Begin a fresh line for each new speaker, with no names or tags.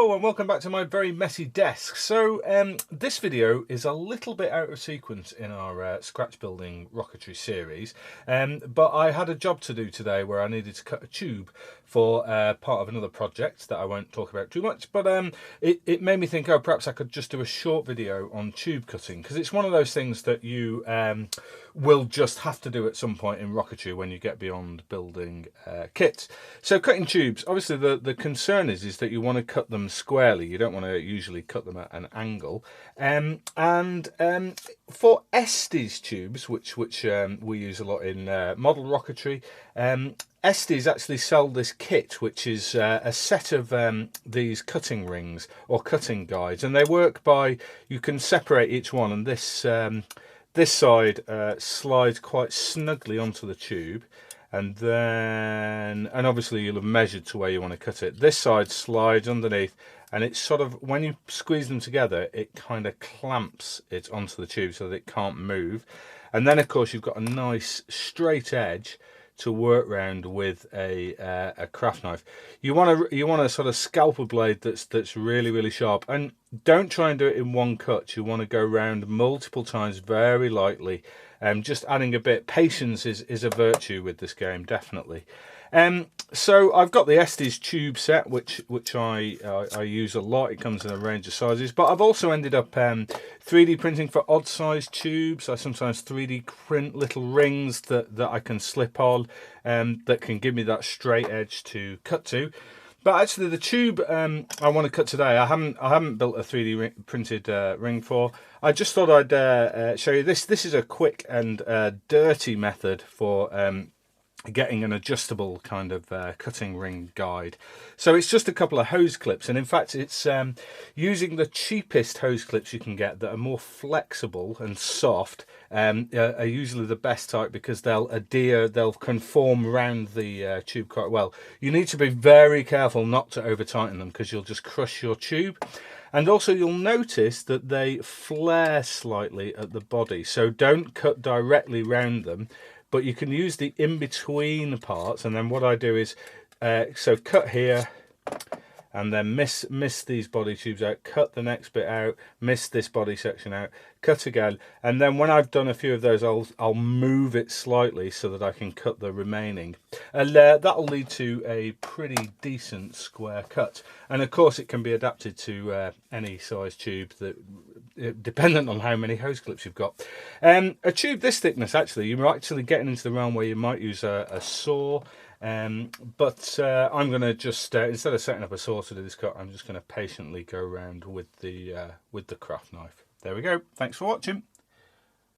Hello and welcome back to my very messy desk. So this video is a little bit out of sequence in our scratch building rocketry series, but I had a job to do today where I needed to cut a tube for part of another project that I won't talk about too much, but it made me think, oh, perhaps I could just do a short video on tube cutting, because it's one of those things that you will just have to do at some point in rocketry when you get beyond building kits. So cutting tubes, obviously the concern is that you want to cut them squarely. You don't want to usually cut them at an angle. For Estes tubes, which we use a lot in model rocketry, Estes actually sell this kit, which is a set of these cutting rings or cutting guides, and they work by, you can separate each one, and this this side slides quite snugly onto the tube, and obviously you'll have measured to where you want to cut it. This side slides underneath, and it's sort of, when you squeeze them together, it kind of clamps it onto the tube so that it can't move. And then of course you've got a nice straight edge to work round with a craft knife. You want a sort of scalpel blade that's really sharp, and don't try and do it in one cut. You want to go round multiple times very lightly. Just adding a bit patience is a virtue with this game, definitely. So I've got the Estes tube set, which I use a lot. It comes in a range of sizes, but I've also ended up 3D printing for odd size tubes. I sometimes 3D print little rings that I can slip on, that can give me that straight edge to cut to. But actually, the tube I want to cut today, I haven't built a 3D printed ring for. I just thought I'd show you this. This is a quick and dirty method for getting an adjustable kind of cutting ring guide. So it's just a couple of hose clips, and in fact it's using the cheapest hose clips you can get that are more flexible and soft, are usually the best type, because they'll adhere, they'll conform around the tube quite well. You need to be very careful not to over tighten them, because you'll just crush your tube. And also you'll notice that they flare slightly at the body, so don't cut directly round them, but you can use the in-between parts. And then what I do is, so cut here, and then miss these body tubes out, cut the next bit out, miss this body section out, cut again, and then when I've done a few of those, I'll move it slightly so that I can cut the remaining, and that'll lead to a pretty decent square cut. And of course it can be adapted to any size tube, that dependent on how many hose clips you've got. A tube this thickness, actually, you're actually getting into the realm where you might use a saw. But I'm going to just, instead of setting up a saw to do this cut, I'm just going to patiently go around with the craft knife. There we go. Thanks for watching.